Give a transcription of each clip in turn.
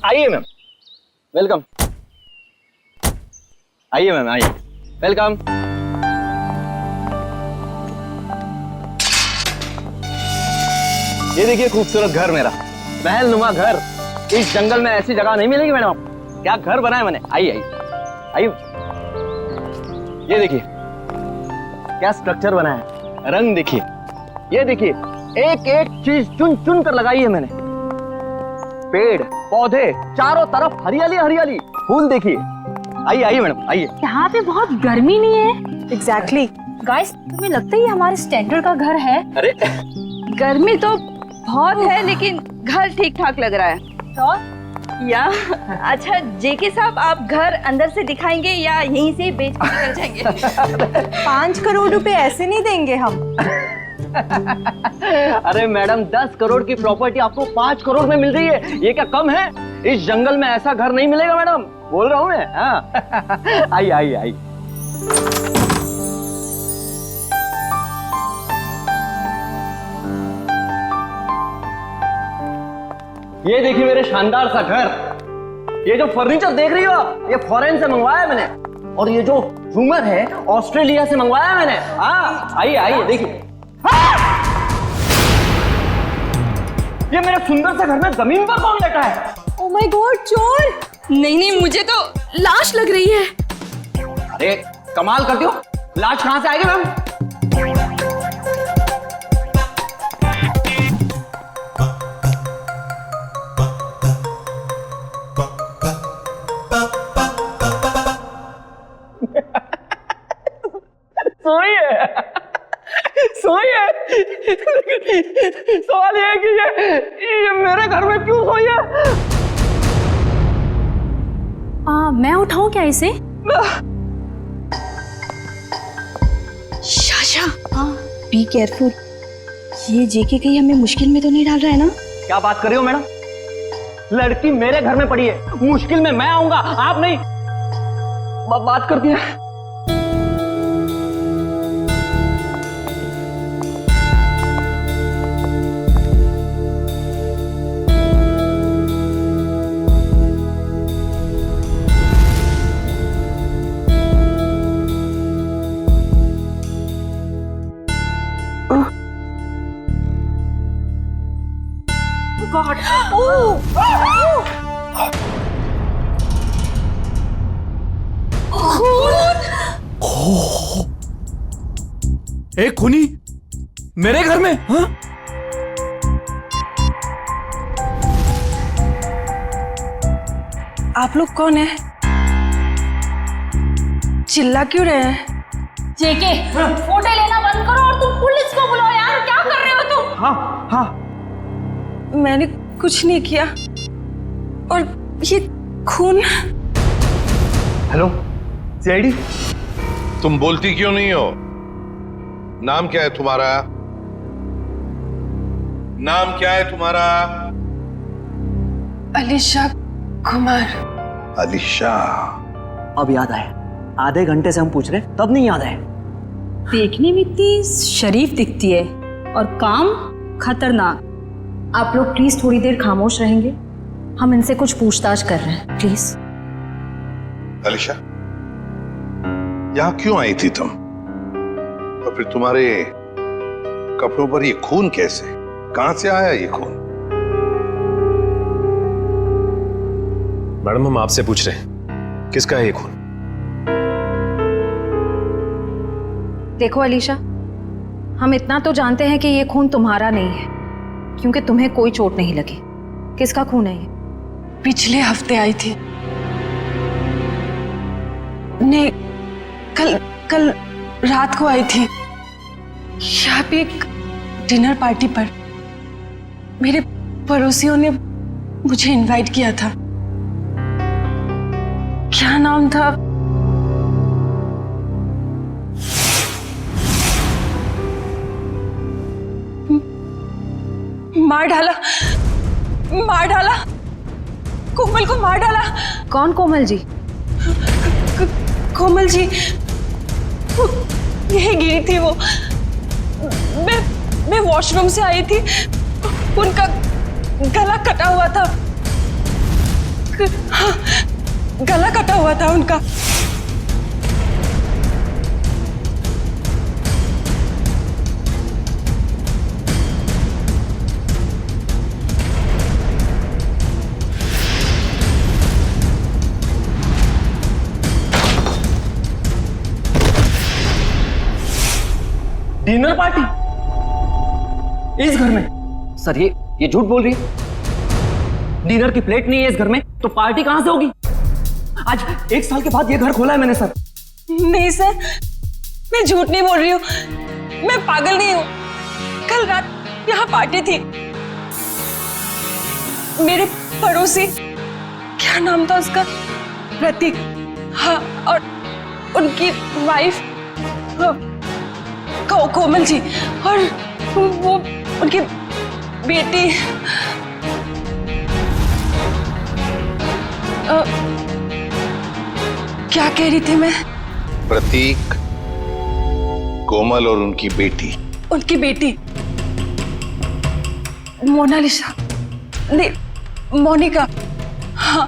आइए ma'am, welcome. आइए ma'am, आइए, वेलकम। ये देखिए खूबसूरत घर मेरा, महल नुमा घर। इस जंगल में ऐसी जगह नहीं मिलेगी मैडम। क्या घर बनाया मैंने। आइए आइए आइए, ये देखिए क्या स्ट्रक्चर बनाया है, रंग देखिए, ये देखिए एक एक चीज चुन चुन कर लगाई है मैंने। पेड़ पौधे चारों तरफ हरियाली हरियाली, फूल देखिए। आइए आइए मैडम, आइए। यहाँ पे बहुत गर्मी नहीं है? एग्जैक्टली। गाइस, तुम्हें लगता है ये हमारे स्टैंडर्ड का घर है? अरे गर्मी तो बहुत है लेकिन घर ठीक ठाक लग रहा है। तो या अच्छा जेके साहब, आप घर अंदर से दिखाएंगे या यहीं से बेच के निकल जाएंगे? 5 करोड़ रुपए ऐसे नहीं देंगे हम। अरे मैडम, 10 करोड़ की प्रॉपर्टी आपको 5 करोड़ में मिल रही है, ये क्या कम है? इस जंगल में ऐसा घर नहीं मिलेगा मैडम, बोल रहा हूँ मैं। हाँ आइए आइए आइए। ये देखिए मेरे शानदार सा घर। ये जो फर्नीचर देख रही हो, ये फॉरेन से मंगवाया है मैंने, और ये जो झूमर है ऑस्ट्रेलिया से मंगवाया है मैंने। हाँ आइए आइए देखिए। ये मेरे सुंदर से घर में जमीन पर कौन बैठा है? ओह माय गॉड, चोर! नहीं, मुझे तो लाश लग रही है। अरे कमाल करती हो, लाश कहां से आएगी मैम? सोई है। सवाल ये है कि ये मेरे घर में क्यों सोई है? मैं उठाऊं क्या इसे? शाशा, हाँ बी केयरफुल। ये जेके कहीं हमें मुश्किल में तो नहीं डाल रहा है ना? क्या बात कर रही हो मैडम? लड़की मेरे घर में पड़ी है, मुश्किल में मैं आऊंगा, आप नहीं। बात करती है। गॉड, एक खूनी मेरे घर में? हाँ? आप लोग कौन है? चिल्ला क्यों रहे हैं? जेके, फोटो लेना बंद करो और तुम पुलिस को बुलाओ यार। क्या कर रहे हो तुम? हाँ हाँ, मैंने कुछ नहीं किया। और ये खून। Hello CID. तुम बोलती क्यों नहीं हो? नाम क्या है तुम्हारा? नाम क्या है तुम्हारा? अलीशा कुमार। अलीशा। अब याद आया, आधे घंटे से हम पूछ रहे तब नहीं याद आया। देखने में इतनी शरीफ दिखती है और काम खतरनाक। आप लोग प्लीज थोड़ी देर खामोश रहेंगे, हम इनसे कुछ पूछताछ कर रहे हैं, प्लीज। अलीशा, यहां क्यों आई थी तुम? और फिर तुम्हारे कपड़ों पर ये खून कैसे? कहां से आया ये खून? मैडम, हम आपसे पूछ रहे हैं, किसका है ये खून? देखो अलीशा, हम इतना तो जानते हैं कि ये खून तुम्हारा नहीं है, क्योंकि तुम्हें कोई चोट नहीं लगी। किसका खून है ये? पिछले हफ्ते आई थी। नहीं, कल रात को आई थी। यहाँ पे एक डिनर पार्टी पर मेरे पड़ोसियों ने मुझे इनवाइट किया था। क्या नाम था? मार डाला, कोमल को मार डाला। कौन कोमल जी? कोमल जी, यही गिरी थी वो। मैं वॉशरूम से आई थी, उनका गला कटा हुआ था। हाँ, गला कटा हुआ था उनका। डिनर पार्टी इस घर में? सर ये झूठ बोल रही है। डिनर की प्लेट नहीं है इस घर में, तो पार्टी कहां से होगी? आज 1 साल के बाद ये घर खोला है मैंने सर। नहीं सर, मैं झूठ नहीं बोल रही हूँ, मैं पागल नहीं हूँ। कल रात यहाँ पार्टी थी। मेरे पड़ोसी, क्या नाम था उसका, प्रतीक, हाँ, और उनकी वाइफ कोमल जी, और वो उनकी बेटी क्या कह रही थी मैं? प्रतीक, कोमल और उनकी बेटी। उनकी बेटी मोनालिसा, नहीं, मोनिका, हाँ।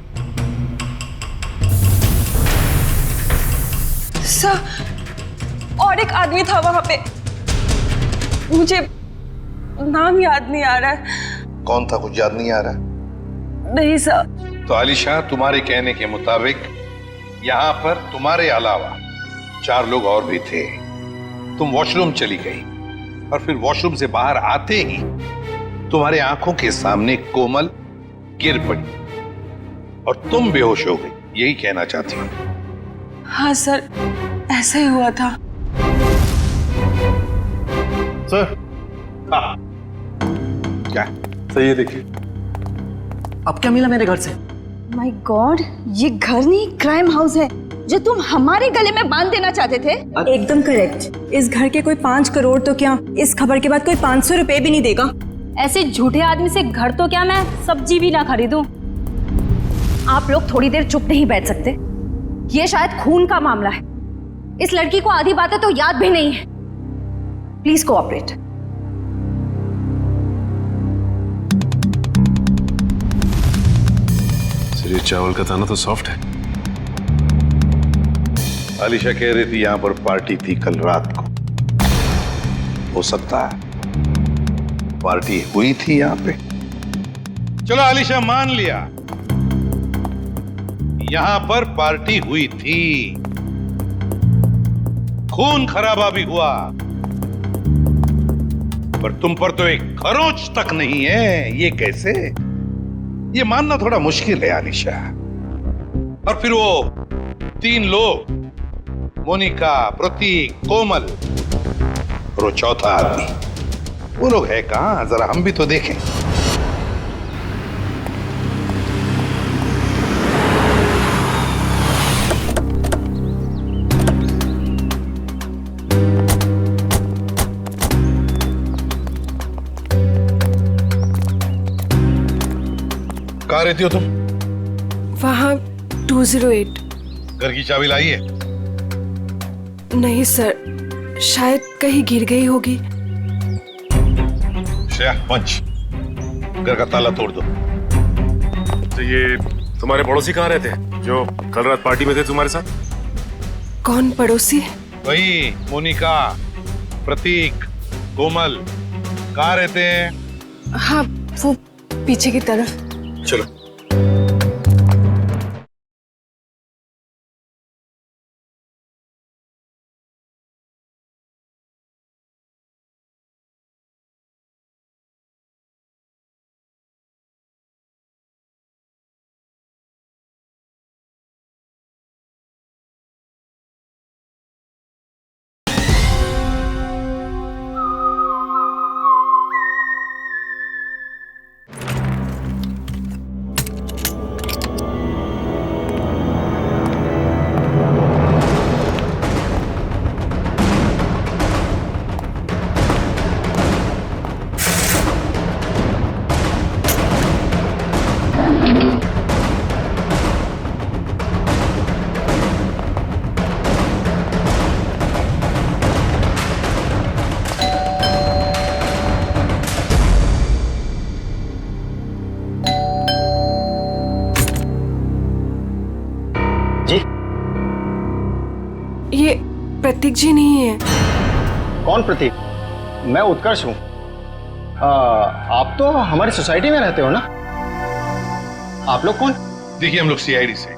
सर, और एक आदमी था वहां पे, मुझे नाम याद नहीं आ रहा है। कौन था, कुछ याद नहीं आ रहा? नहीं सर। तो आलिशा, तुम्हारे कहने के मुताबिक यहाँ पर तुम्हारे अलावा 4 लोग और भी थे। तुम वॉशरूम चली गई और फिर वॉशरूम से बाहर आते ही तुम्हारे आंखों के सामने कोमल गिर पड़ी और तुम बेहोश हो गई। यही कहना चाहती हूँ? हाँ सर, ऐसा ही हुआ था। सर, हाँ, क्या सही है? देखिए, अब क्या मिला मेरे घर से? माय गॉड, ये घर नहीं क्राइम हाउस है जो तुम हमारे गले में बांध देना चाहते थे। एकदम करेक्ट। इस घर के कोई 5 करोड़ तो क्या, इस खबर के बाद कोई 500 रुपए भी नहीं देगा। ऐसे झूठे आदमी से घर तो क्या, मैं सब्जी भी ना खरीदूं। आप लोग थोड़ी देर चुप नहीं बैठ सकते? ये शायद खून का मामला है। इस लड़की को आधी बातें तो याद भी नहीं है। Please cooperate. सर, ये चावल का दाना तो सॉफ्ट है। आलिशा कह रही थी यहाँ पर पार्टी थी कल रात को। हो सकता है पार्टी हुई थी यहाँ पे। चलो आलिशा, मान लिया यहाँ पर पार्टी हुई थी, खून खराबा भी हुआ, पर तुम पर तो एक खरोच तक नहीं है। ये कैसे? ये मानना थोड़ा मुश्किल है आलिशा। और फिर वो 3 लोग, मोनिका, प्रतीक, कोमल और वो चौथा आदमी, वो लोग है कहां? जरा हम भी तो देखें। कहाँ रहती हो तुम? वहाँ 208। घर की चाबी लाई है? नहीं सर, शायद कहीं गिर गई होगी। श्रेया, पंच, घर का ताला तोड़ दो। तो ये तुम्हारे पड़ोसी कहाँ रहते हैं जो कल रात पार्टी में थे तुम्हारे साथ? कौन पड़ोसी? वही मोनिका, प्रतीक, कोमल, कहाँ रहते हैं? हाँ, वो पीछे की तरफ। चलो। प्रतीक जी नहीं है। कौन प्रतीक? मैं उत्कर्ष हूँ। आप तो हमारी सोसाइटी में रहते हो ना? आप लोग कौन? देखिए, हम लोग सीआईडी से।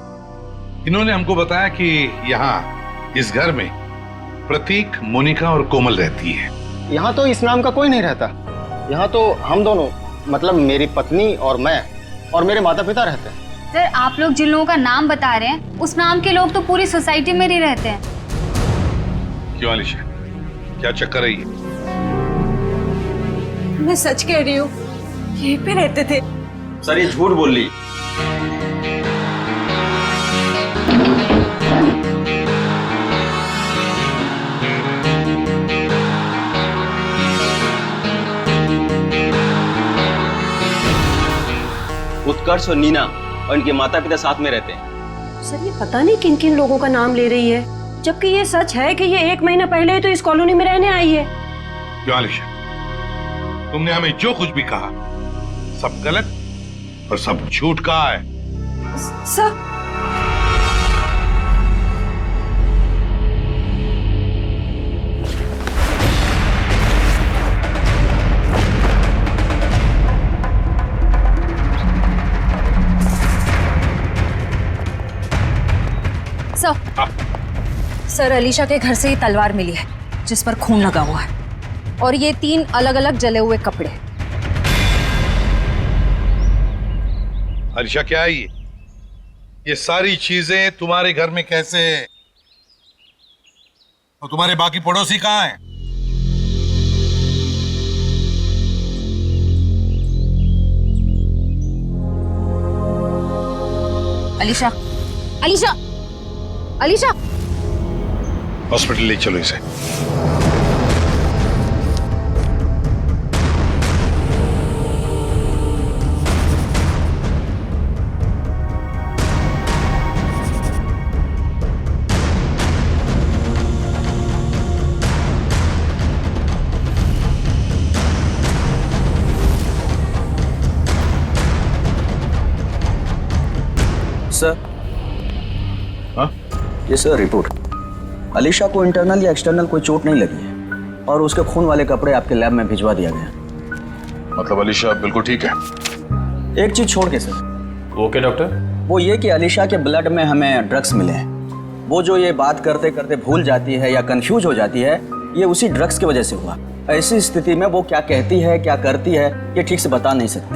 इन्होंने हमको बताया कि यहाँ इस घर में प्रतीक, मोनिका और कोमल रहती है। यहाँ तो इस नाम का कोई नहीं रहता। यहाँ तो हम दोनों, मतलब मेरी पत्नी और मैं और मेरे माता पिता रहते हैं। सर, आप लोग जिन लोगों का नाम बता रहे हैं उस नाम के लोग तो पूरी सोसाइटी में ही रहते हैं। क्यों अलीशा, क्या चक्कर है ये? मैं सच कह रही हूँ, यहीं पे रहते थे। सर ये झूठ बोल रही। उत्कर्ष और नीना और इनके माता पिता साथ में रहते हैं। सर, ये पता नहीं किन किन लोगों का नाम ले रही है, जबकि ये सच है कि ये 1 महीना पहले तो इस कॉलोनी में रहने आई है। क्यों अलीशा, तुमने हमें जो कुछ भी कहा सब गलत और सब झूठ कहा है। सर, सर, अलीशा के घर से ये तलवार मिली है जिस पर खून लगा हुआ है, और ये 3 अलग अलग जले हुए कपड़े। अलीशा, क्या है ये सारी चीजें तुम्हारे घर में कैसे है? और तुम्हारे बाकी पड़ोसी कहाँ हैं? अलीशा, अलीशा, अलीशा! हॉस्पिटल ले चलो इसे। सर, ये सर रिपोर्ट। अलीशा को इंटरनल या एक्सटर्नल कोई चोट नहीं लगी है और उसके खून वाले कपड़े आपके लैब में भिजवा दिया गया। मतलब अलीशा बिल्कुल ठीक है? एक चीज छोड़ के सर। Okay doctor. वो ये कि अलीशा के ब्लड में हमें ड्रग्स मिले हैं। वो जो ये बात करते करते भूल जाती है या कंफ्यूज हो जाती है, ये उसी ड्रग्स की वजह से हुआ। ऐसी स्थिति में वो क्या कहती है, क्या करती है, ये ठीक से बता नहीं सकती।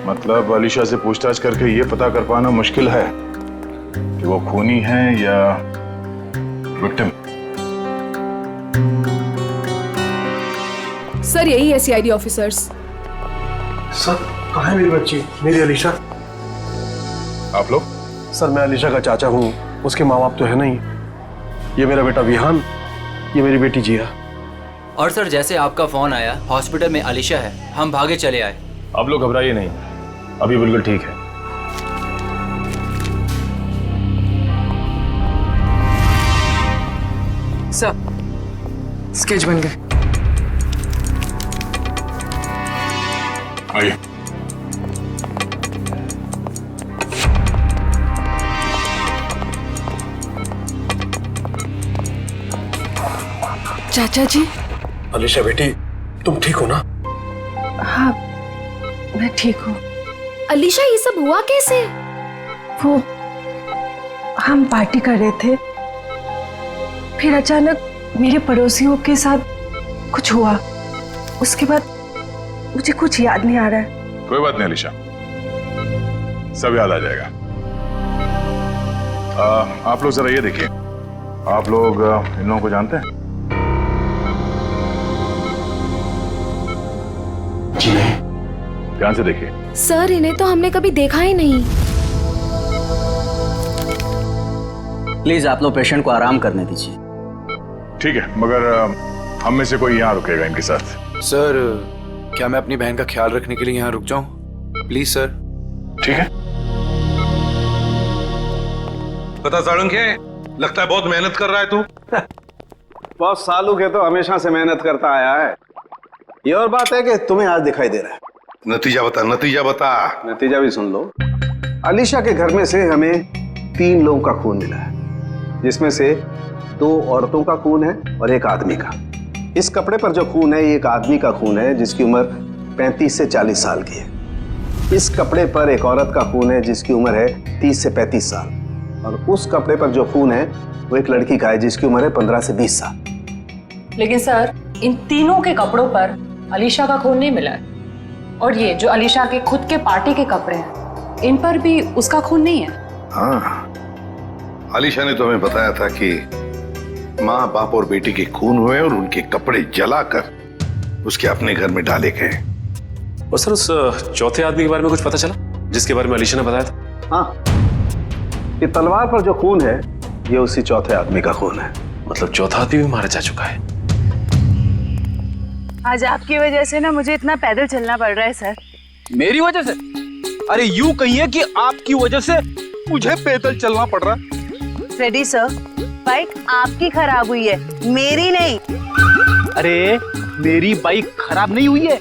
मतलब अलीशा से पूछताछ करके ये पता कर पाना मुश्किल है कि वो खूनी है या विक्टिम। सर, यही है सीआईडी ऑफिसर्स। सर, कहाँ है मेरी बच्ची, मेरी अलीशा? आप लोग? सर, मैं अलीशा का चाचा हूँ, उसके माँ बाप तो है नहीं। ये मेरा बेटा विहान, ये मेरी बेटी जिया। और सर, जैसे आपका फोन आया हॉस्पिटल में अलीशा है, हम भागे चले आए। आप लोग घबराइए नहीं, अभी बिल्कुल ठीक है। सर, स्केच बन गए। आइए। चाचा जी। अलीशा बेटी, तुम ठीक हो ना? हाँ, मैं ठीक हूँ। अलीशा, ये सब हुआ कैसे? वो हम पार्टी कर रहे थे, फिर अचानक मेरे पड़ोसियों के साथ कुछ हुआ। उसके बाद मुझे कुछ याद नहीं आ रहा है। कोई बात नहीं अलीशा, सब याद आ जाएगा। आप लोग जरा ये देखिए, आप लोग इन लोगों को जानते हैं? जी नहीं। ध्यान से देखिए। सर, इन्हें तो हमने कभी देखा ही नहीं। प्लीज आप लोग पेशेंट को आराम करने दीजिए। ठीक है, मगर हम में से कोई यहाँ रुकेगा इनके साथ? सर, क्या मैं अपनी बहन का ख्याल रखने के लिए यहाँ रुक जाऊं? Please sir. ठीक है। पता साळुंखे, लगता है बहुत मेहनत कर रहा है तू। बहुत सालों के तो हमेशा से मेहनत करता आया है। ये और बात है कि तुम्हें आज दिखाई दे रहा है। नतीजा बता, नतीजा बता। नतीजा भी सुन लो। अलीशा के घर में से हमें 3 लोगों का खून मिला है। जिसमें से 2 औरतों का खून है और 1 आदमी का। इस कपड़े पर जो खून है ये एक आदमी का खून है जिसकी उम्र 35 से 40 साल की है। इस कपड़े पर एक औरत का खून है जिसकी उम्र है 30 से 35 साल, और उस कपड़े पर जो खून है वो एक लड़की का है जिसकी उम्र है 15 से 20 साल। लेकिन सर, इन तीनों के कपड़ों पर अलीशा का खून नहीं मिला है, और ये जो अलीशा के खुद के पार्टी के कपड़े हैं इन पर भी उसका खून नहीं है। हाँ, आलिशा ने तो हमें बताया था कि माँ बाप और बेटी के खून हुए और उनके कपड़े जलाकर उसके अपने घर में डाले गए। और सर, उस चौथे आदमी के बारे में कुछ पता चला जिसके बारे में अलीशा ने बताया था? हाँ, ये तलवार पर जो खून है ये उसी चौथे आदमी का खून है। मतलब चौथा आदमी भी मारा जा चुका है। आज आपकी वजह से ना मुझे इतना पैदल चलना पड़ रहा है सर। मेरी वजह से? अरे यूं कहिए कि आपकी वजह से मुझे पैदल चलना पड़ रहा है। फ्रेडी सर, बाइक आपकी खराब हुई है, मेरी नहीं। अरे मेरी बाइक खराब नहीं हुई है,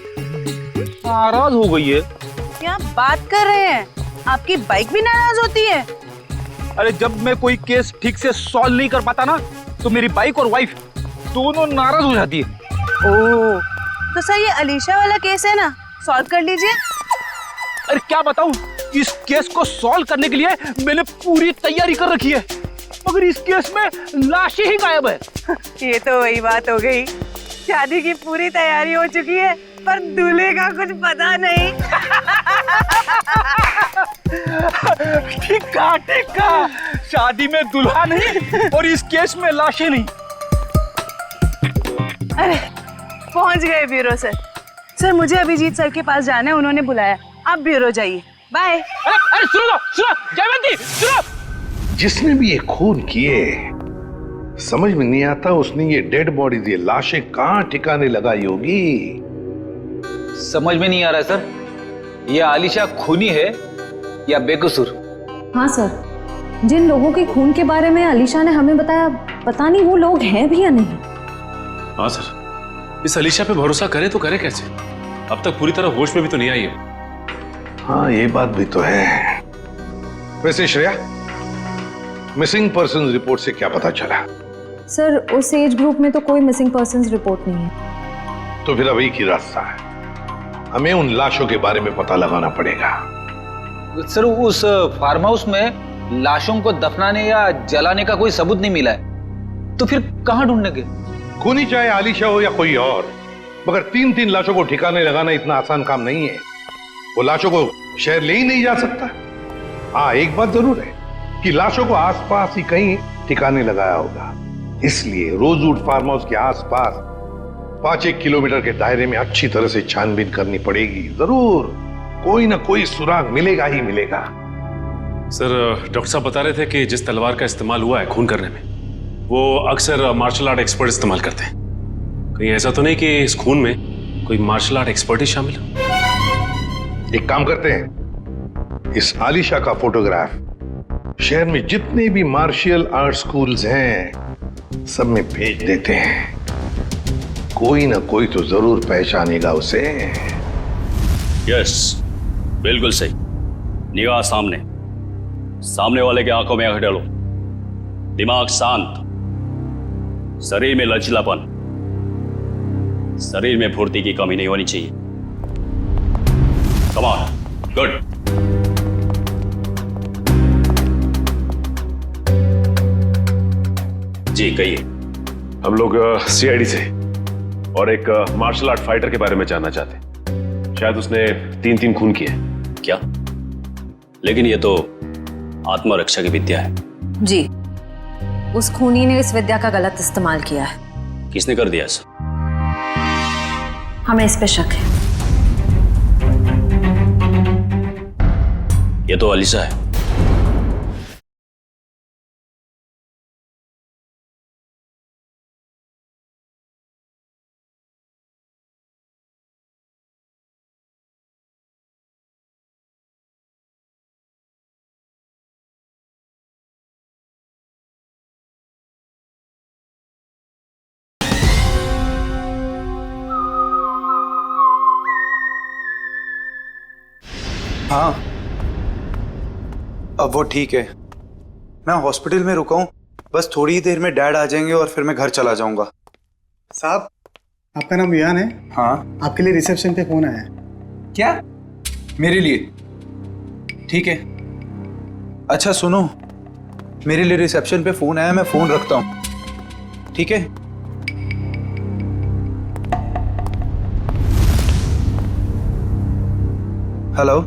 नाराज हो गई है। क्या बात कर रहे हैं? आपकी बाइक भी नाराज होती है? अरे जब मैं कोई केस ठीक से सॉल्व नहीं कर पाता ना तो मेरी बाइक और वाइफ दोनों नाराज हो जाती है। ओह, तो सर ये अलीशा वाला केस है ना, सॉल्व कर लीजिए। अरे क्या बताऊं, इस केस को सॉल्व करने के लिए मैंने पूरी तैयारी कर रखी है, मगर इस केस में लाशें ही गायब है। ये तो वही बात हो गई, शादी की पूरी तैयारी हो चुकी है पर दूल्हे का कुछ पता नहीं। ठीक कहा, शादी में दुल्हा नहीं और इस केस में लाशें नहीं। अरे पहुंच गए ब्यूरो सर। सर मुझे अभिजीत सर के पास जाना है, उन्होंने बुलाया। आप ब्यूरो जाइए, बाय। अरे सुनो जयवंती, सुनो। जिसने भी ये खून किए समझ में नहीं आता उसने ये डेड बॉडी, ये लाशें कहां ठिकाने लगाई होगी। समझ में नहीं आ रहा है सर, ये आलिशा खूनी है या बेकसूर? हाँ सर, जिन लोगों के खून के बारे में अलीशा ने हमें बताया, पता नहीं वो लोग हैं भी या नहीं। हाँ सर, इस अलीशा पे भरोसा करे तो करे कैसे? अब तक पूरी तरह होश में भी तो नहीं आई है। हाँ ये बात भी तो है। वैसे श्रेया, मिसिंग पर्सन रिपोर्ट से क्या पता चला? सर उस एज ग्रुप में तो कोई मिसिंग पर्संस रिपोर्ट नहीं है। तो फिर अब एक ही रास्ता है, हमें उन लाशों के बारे में पता लगाना पड़ेगा। सर उस फार्म हाउस में लाशों को दफनाने या जलाने का कोई सबूत नहीं मिला है, तो फिर कहां ढूंढने के? खूनी चाहे आलिशा हो या कोई और, मगर 3-3 लाशों को ठिकाने लगाना इतना आसान काम नहीं है। वो लाशों को शहर ले ही नहीं जा सकता। हाँ एक बात जरूर है कि लाशों को आसपास ही कहीं ठिकाने लगाया होगा, इसलिए रोजवुड फार्म हाउस के आसपास 5-1 किलोमीटर के दायरे में अच्छी तरह से छानबीन करनी पड़ेगी। जरूर कोई ना कोई सुराग मिलेगा ही मिलेगा। सर डॉक्टर साहब बता रहे थे कि जिस तलवार का इस्तेमाल हुआ है खून करने में, वो अक्सर मार्शल आर्ट एक्सपर्ट इस्तेमाल करते हैं। कहीं ऐसा तो नहीं कि इस खून में कोई मार्शल आर्ट एक्सपर्ट ही शामिल हो? एक काम करते हैं, इस आलिशा का फोटोग्राफ शहर में जितने भी मार्शल आर्ट स्कूल्स हैं सब में भेज देते हैं। कोई ना कोई तो जरूर पहचानेगा उसे। यस, बिल्कुल सही। निगाह सामने, सामने वाले के आंखों में आंख डालो, दिमाग शांत, शरीर में लचीलापन, शरीर में फुर्ती की कमी नहीं होनी चाहिए। Come on, good. जी कहिए। हम लोग सीआईडी से और एक मार्शल आर्ट फाइटर के बारे में जानना चाहते हैं। शायद उसने 3 खून किए। क्या? लेकिन ये तो आत्मरक्षा की विद्या है। जी, उस खूनी ने इस विद्या का गलत इस्तेमाल किया है। किसने कर दिया ऐसा? हमें इस पे शक है। ये तो अलीशा है। हाँ अब वो ठीक है। मैं हॉस्पिटल में रुका हूँ, बस थोड़ी ही देर में डैड आ जाएंगे और फिर मैं घर चला जाऊंगा। साहब, आपका नाम विहान है? हाँ। आपके लिए रिसेप्शन पे फोन आया है। क्या? मेरे लिए? ठीक है। अच्छा सुनो, मेरे लिए रिसेप्शन पे फोन आया, मैं फोन रखता हूँ, ठीक है? हेलो।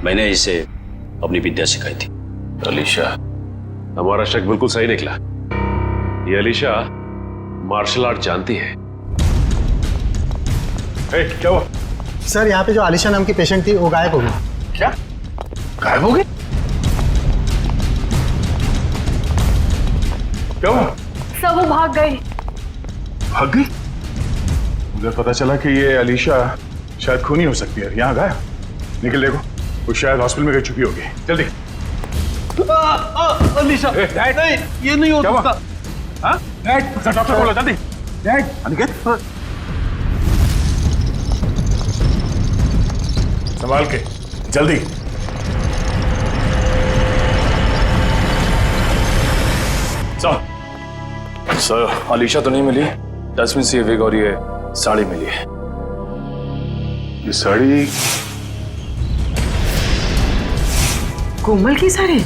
मैंने इसे अपनी विद्या सिखाई थी। अलीशा, हमारा शक बिल्कुल सही निकला। ये अलीशा मार्शल आर्ट जानती है। क्या हुआ? सर, यहाँ पे जो आलिशा नाम की पेशेंट थी वो गायब हो गई। क्या? गायब हो गई? क्या हुआ? सब वो भाग गई। भाग गई? मुझे पता चला कि ये अलीशा शायद खूनी हो सकती है। यहाँ गायब। निकल देखो, वो शायद हॉस्पिटल में गई चुकी होगी। जल्दी। अलीशा, डैड, नहीं, ये नहीं हो सकता। हाँ? डैड, डॉक्टर बोलो जल्दी। डैड, अनिकेत, संभाल के, जल्दी। सर, अलीशा तो नहीं मिली। डस्टबिन से ये विग और ये साड़ी मिली है। ये साड़ी कोमल की साड़ी?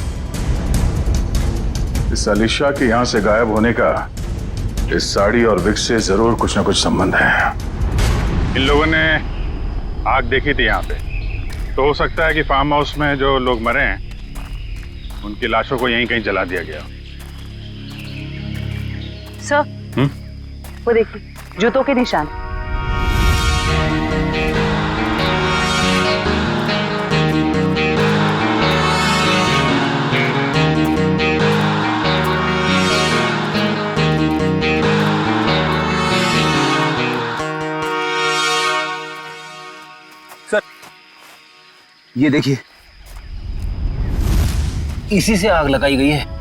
इस अलीशा के यहां से गायब होने का इस साड़ी और विग से जरूर कुछ ना कुछ संबंध है। इन लोगों ने आग देखी थी यहाँ पे, तो हो सकता है कि फार्म हाउस में जो लोग मरे हैं उनकी लाशों को यहीं कहीं जला दिया गया। सर, वो देखिए, जूतों के निशान। सर, ये देखिए, इसी से आग लगाई गई है।